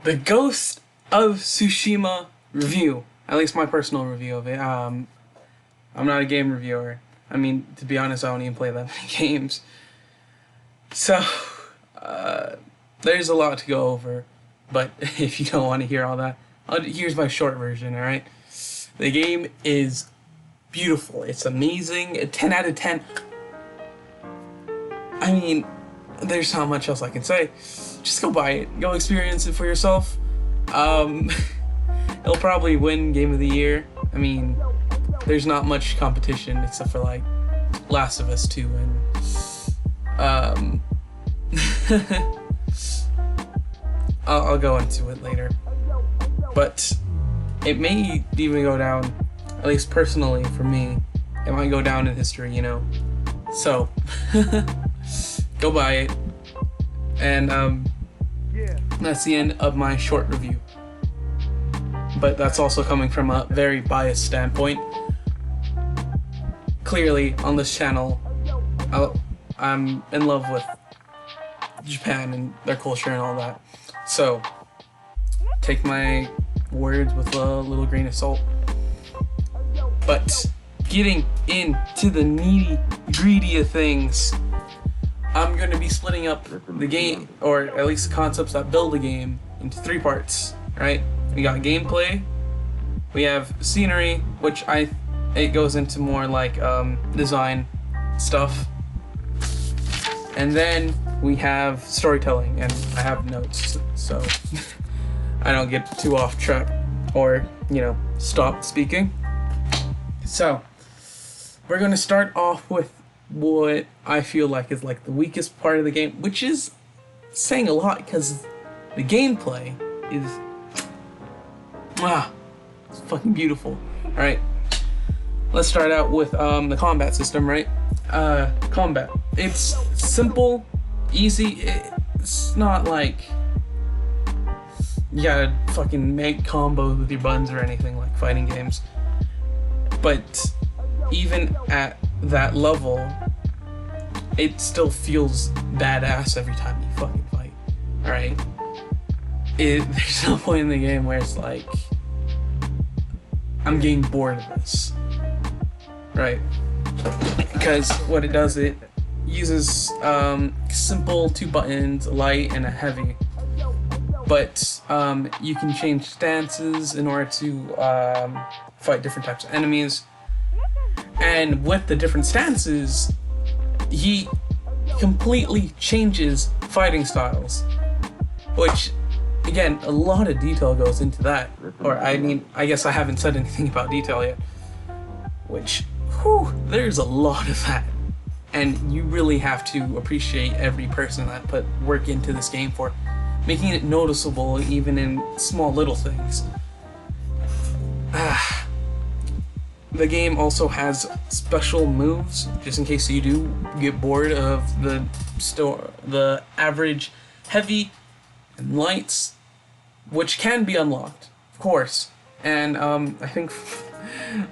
The Ghost of Tsushima review. At least my personal review of it. I'm not a game reviewer. I mean, to be honest, I don't even play that many games. So, there's a lot to go over. But if you don't want to hear all that, here's my short version, alright? The game is beautiful. It's amazing. A 10 out of 10. I mean, there's not much else I can say. Just go buy it. Go experience it for yourself. It'll probably win Game of the Year. I mean, there's not much competition except for like Last of Us 2 and I'll go into it later. But it may even go down, at least personally for me, it might go down in history, you know. So go buy it. And that's the end of my short review. But that's also coming from a very biased standpoint. Clearly, on this channel, I'm in love with Japan and their culture and all that. So, take my words with a little grain of salt. But, getting into the nitty-gritty of things, I'm going to be splitting up the game, or at least the concepts that build the game, into 3 parts, right? We got gameplay, we have scenery, which it goes into more like design stuff, and then we have storytelling, and I have notes, so I don't get too off track or, you know, stop speaking. So, we're going to start off with what I feel like is like the weakest part of the game, which is saying a lot because the gameplay is it's fucking beautiful. Alright, let's start out with the combat system, right? Combat. It's simple, easy. It's not like you gotta fucking make combos with your buttons or anything like fighting games. But even at that level, it still feels badass every time you fucking fight. Alright? There's no point in the game where it's like, I'm getting bored of this. Right? Because what it does, it uses simple 2 buttons, a light and a heavy. But you can change stances in order to fight different types of enemies. And with the different stances, he completely changes fighting styles. Which, again, a lot of detail goes into that. Or, I mean, I guess I haven't said anything about detail yet. Which, whew, there's a lot of that. And you really have to appreciate every person that put work into this game for making it noticeable even in small little things. The game also has special moves, just in case you do get bored of the average heavy and lights, which can be unlocked, of course. And I think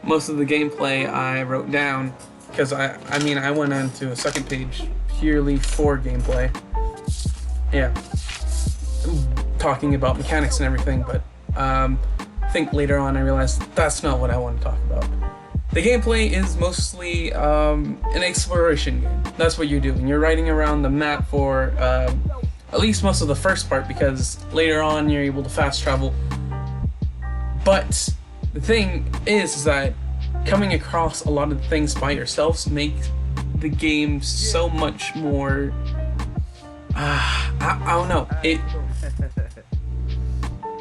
most of the gameplay I wrote down, because I mean I went on to a second page purely for gameplay. Yeah, talking about mechanics and everything, but I think later on I realized that's not what I want to talk about. The gameplay is mostly an exploration game. That's what you're doing. You're riding around the map for at least most of the first part, because later on you're able to fast travel. But the thing is that coming across a lot of things by yourself makes the game so much more... I don't know.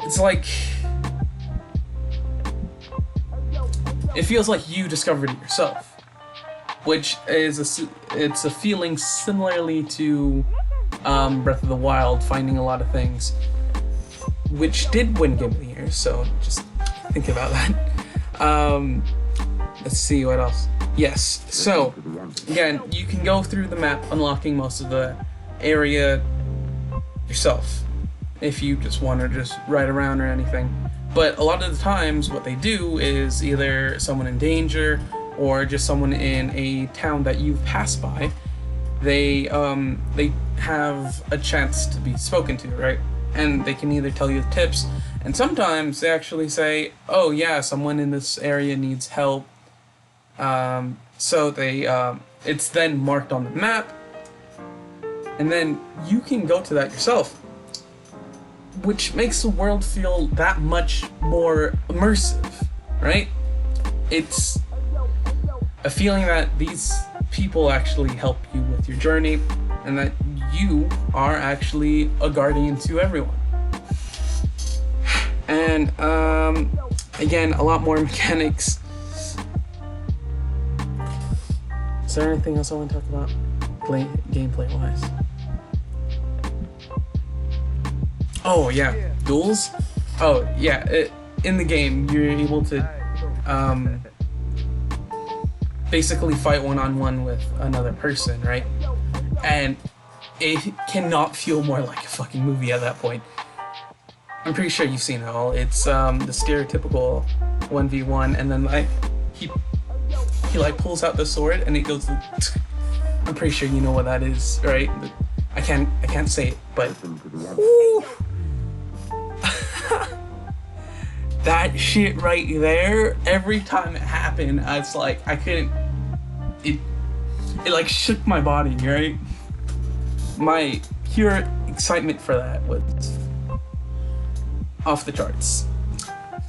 It's like... It feels like you discovered it yourself, which is it's a feeling similarly to Breath of the Wild, finding a lot of things, which did win Game of the Year. So just think about that. Let's see what else. Yes. So again, you can go through the map, unlocking most of the area yourself, if you just want to just ride around or anything. But a lot of the times what they do is either someone in danger or just someone in a town that you've passed by, they have a chance to be spoken to, right? and they can either tell you tips, and sometimes they actually say, oh yeah, someone in this area needs help. So it's then marked on the map, and then you can go to that yourself, which makes the world feel that much more immersive, right? It's a feeling that these people actually help you with your journey, and that you are actually a guardian to everyone. And again, a lot more mechanics. Is there anything else I want to talk about gameplay wise? Oh yeah, duels. Oh yeah, in the game you're able to basically fight one-on-one with another person, right? And it cannot feel more like a fucking movie at that point. I'm pretty sure you've seen it all. It's the stereotypical 1v1, and then like he like pulls out the sword and it goes. I'm pretty sure you know what that is, right? I can't say it, but woo, that shit right there. Every time it happened, it's like I couldn't. It like shook my body, right? My pure excitement for that was off the charts.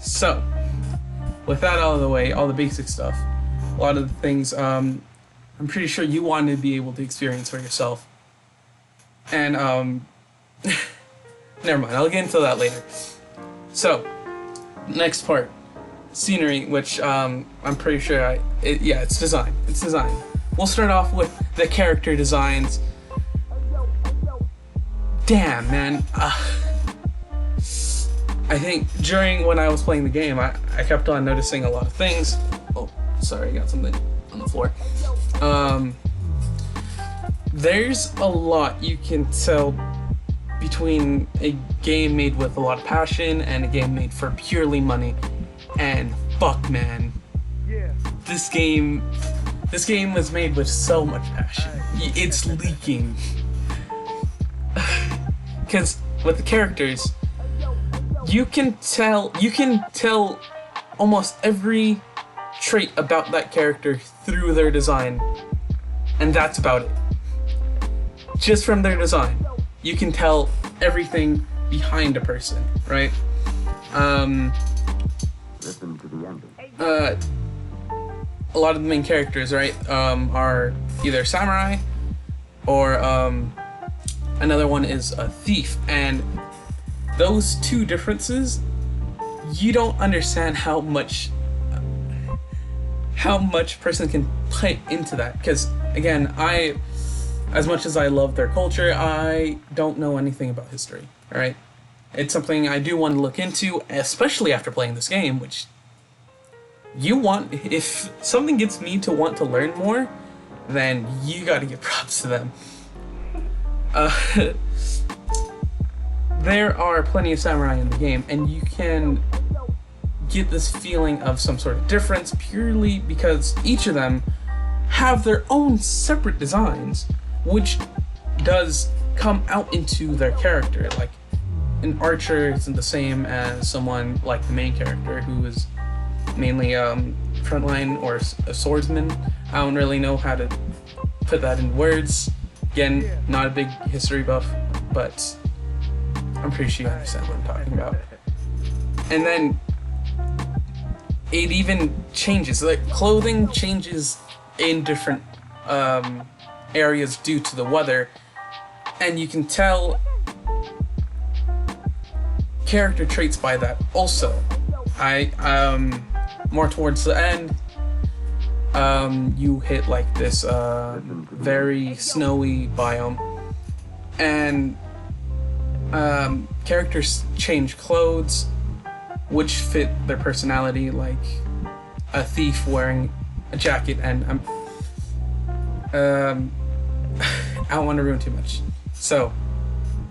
So, with that out of the way, all the basic stuff, a lot of the things I'm pretty sure you wanted to be able to experience for yourself. And never mind, I'll get into that later. So, next part, scenery, which I'm pretty sure it's design. It's design. We'll start off with the character designs. Damn, man. I think during when I was playing the game, I kept on noticing a lot of things. Oh, sorry, I got something on the floor. There's a lot you can tell between a game made with a lot of passion and a game made for purely money. And fuck, man, this game was made with so much passion. It's leaking. Because with the characters, you can tell almost every trait about that character through their design, and that's about it. Just from their design, you can tell everything behind a person, right? Listen to the ending. A lot of the main characters, right, are either samurai or another one is a thief, and those two differences, you don't understand how much person can put into that. Because again, as much as I love their culture, I don't know anything about history. All right, it's something I do want to look into, especially after playing this game. Which if something gets me to want to learn more, then you got to give props to them. There are plenty of samurai in the game, and you can get this feeling of some sort of difference purely because each of them have their own separate designs, which does come out into their character. Like an archer isn't the same as someone like the main character, who is mainly frontline or a swordsman. I don't really know how to put that in words. Again, not a big history buff, but I'm pretty sure you understand what I'm talking about. And then it even changes. Like clothing changes in different areas due to the weather, and you can tell character traits by that also. More towards the end, you hit like this very snowy biome, and characters change clothes which fit their personality, like a thief wearing a jacket, and I don't want to ruin too much. So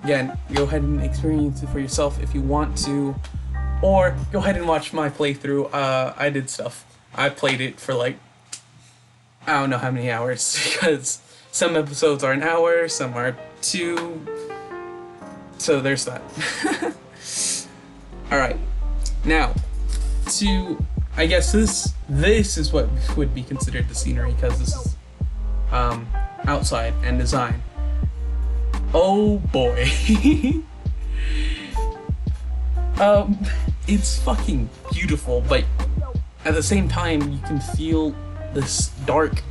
again, go ahead and experience it for yourself if you want to, or go ahead and watch my playthrough. I did stuff. I played it for like, I don't know how many hours, because some episodes are an hour, some are 2. So there's that. All right, now I guess this is what would be considered the scenery, because this is outside and design. Oh boy. It's fucking beautiful, but at the same time you can feel this dark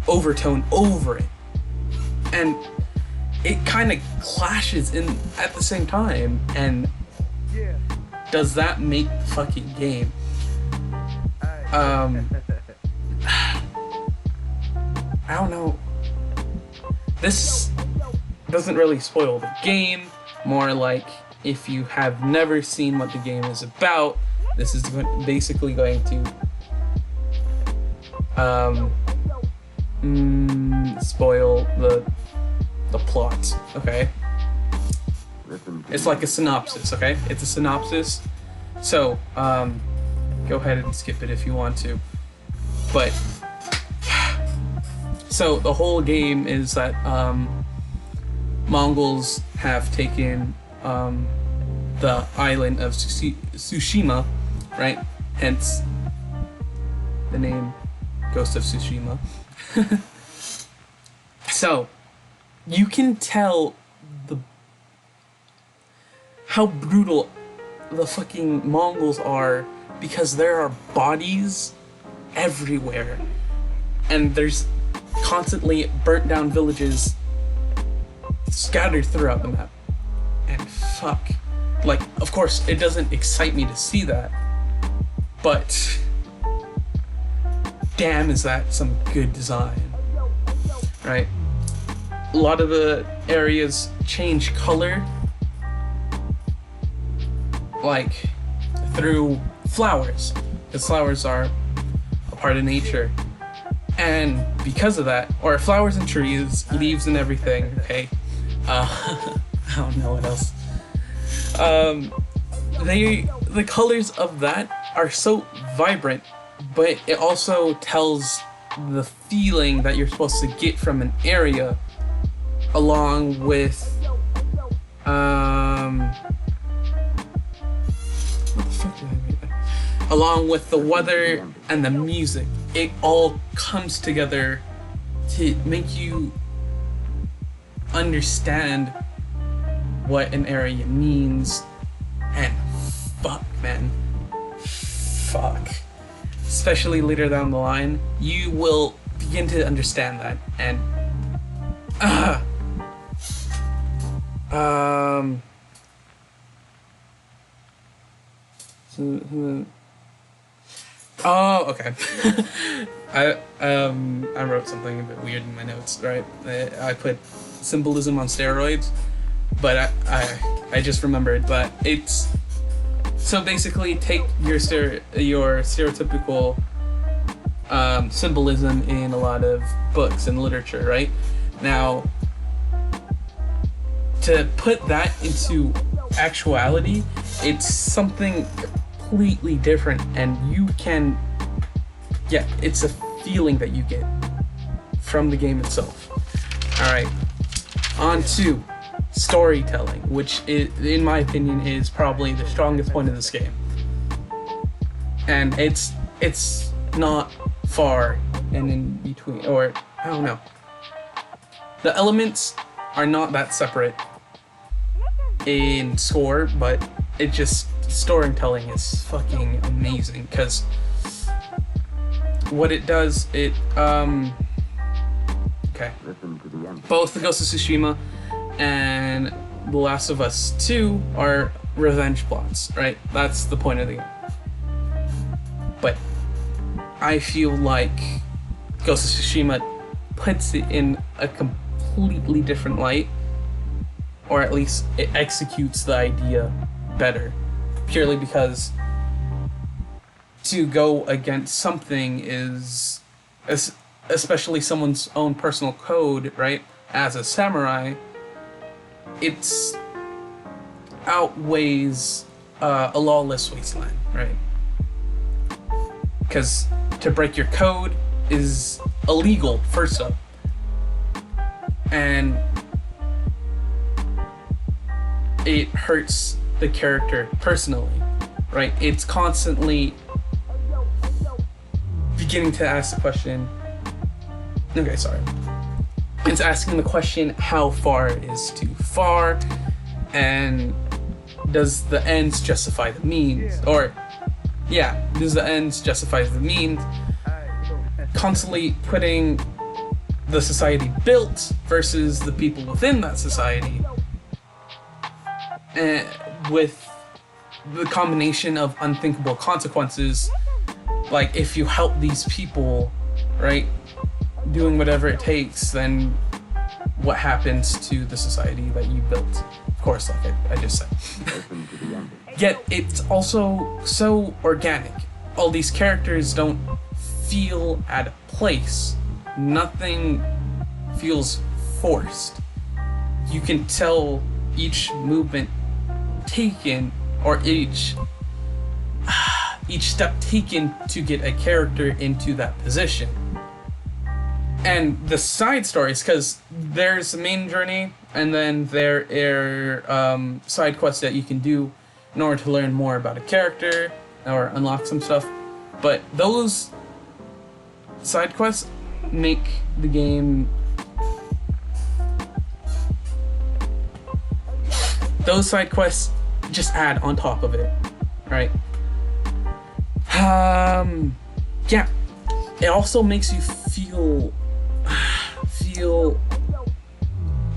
overtone over it, and it kind of clashes in at the same time. And does that make the fucking game? I don't know. This doesn't really spoil the game. More like, if you have never seen what the game is about, this is basically going to spoil the plot. Okay, it's like a synopsis. Okay, it's a synopsis. So go ahead and skip it if you want to. But so the whole game is that Mongols have taken the island of Tsushima, right? Hence the name Ghost of Tsushima. So you can tell how brutal the fucking Mongols are, because there are bodies everywhere, and there's constantly burnt down villages scattered throughout the map. And fuck, like, of course it doesn't excite me to see that, but damn, is that some good design, right? A lot of the areas change color, like through flowers, because flowers are a part of nature. And because of that, or flowers and trees, leaves and everything, okay? I don't know what else. The colors of that are so vibrant, but it also tells the feeling that you're supposed to get from an area, along with what the fuck did I read that? Along with the weather and the music. It all comes together to make you understand what an area means. And fuck, man, fuck, especially later down the line, you will begin to understand that. And oh, okay. I wrote something a bit weird in my notes, right? I put symbolism on steroids, but I just remembered that it's, so basically take your stereotypical symbolism in a lot of books and literature, right? Now, to put that into actuality, it's something completely different, and you can, it's a feeling that you get from the game itself. Alright, on to storytelling, which is, in my opinion, is probably the strongest point of this game. And it's not far and in between, or I don't know. The elements are not that separate in score, but it just, storytelling is fucking amazing, because what it does, it okay, both the Ghost of Tsushima and The Last of Us 2 are revenge plots, right? That's the point of the game. But I feel like Ghost of Tsushima puts it in a completely different light, or at least it executes the idea better, purely because to go against something is, especially someone's own personal code, right? As a samurai, it's outweighs a lawless wasteland, right? Because to break your code is illegal, first up, and it hurts the character personally, right? It's constantly beginning to ask the question. Okay, sorry. It's asking the question, how far is too far, and does the ends justify the means? Or, yeah, does the ends justify the means? Constantly putting the society built versus the people within that society, and with the combination of unthinkable consequences, like if you help these people, right, doing whatever it takes, then what happens to the society that you built? Of course, like I just said. Yet it's also so organic. All these characters don't feel out of place. Nothing feels forced. You can tell each movement taken, or each step taken to get a character into that position. And the side stories, because there's the main journey, and then there are side quests that you can do in order to learn more about a character or unlock some stuff. But those side quests make the game... Those side quests just add on top of it, right? Yeah. It also makes you feel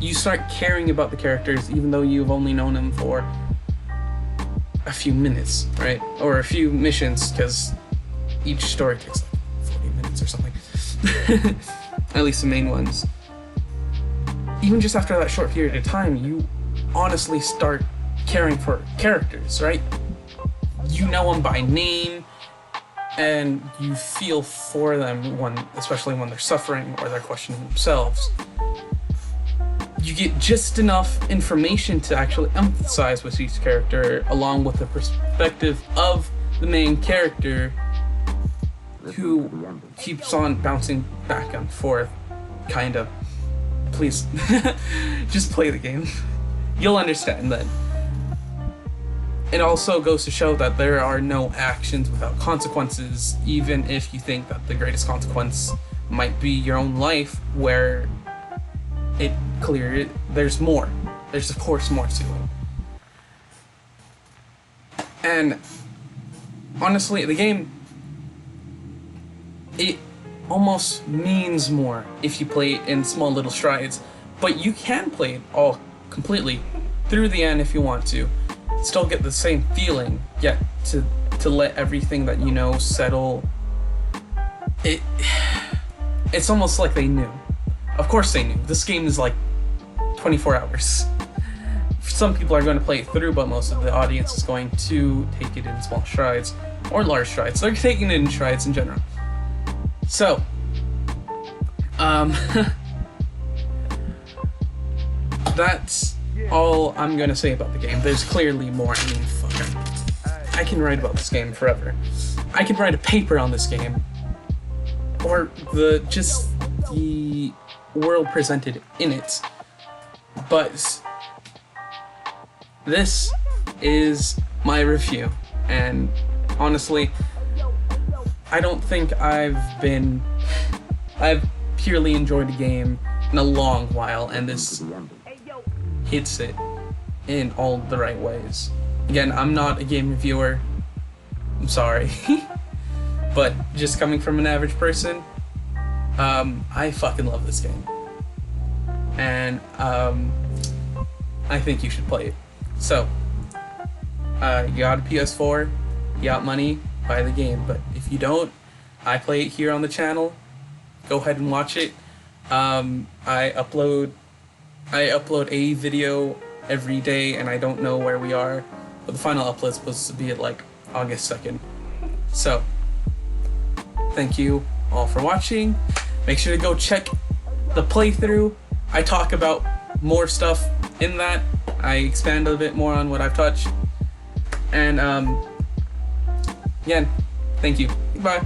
you start caring about the characters even though you've only known them for a few minutes, right? Or a few missions, because each story takes like 40 minutes or something. At least the main ones. Even just after that short period of time, you honestly start caring for characters, right? You know them by name, and you feel for them, especially when they're suffering or they're questioning themselves. You get just enough information to actually empathize with each character, along with the perspective of the main character, who keeps on bouncing back and forth, kind of. Please, just play the game. You'll understand then. It also goes to show that there are no actions without consequences, even if you think that the greatest consequence might be your own life, where there's more. There's of course more to it. And honestly, the game, it almost means more if you play it in small little strides, but you can play it all completely through the end if you want to. Still get the same feeling, yet to let everything that you know settle. It's almost like they knew. Of course they knew. This game is like 24 hours. Some people are going to play it through, but most of the audience is going to take it in small strides or large strides. They're taking it in strides in general. So, that's all I'm gonna say about the game. There's clearly more. I mean, fuck, I can write about this game forever. I could write a paper on this game, or the world presented in it. But this is my review, and honestly, I don't think I've purely enjoyed a game in a long while, and this hits it in all the right ways. Again, I'm not a game reviewer. I'm sorry. But just coming from an average person, I fucking love this game. And I think you should play it. So, you got a PS4, you got money, buy the game. But if you don't, I play it here on the channel. Go ahead and watch it. I upload a video every day, and I don't know where we are, but the final upload is supposed to be at like August 2nd. So, thank you all for watching. Make sure to go check the playthrough. I talk about more stuff in that. I expand a bit more on what I've touched. And, again, thank you. Goodbye.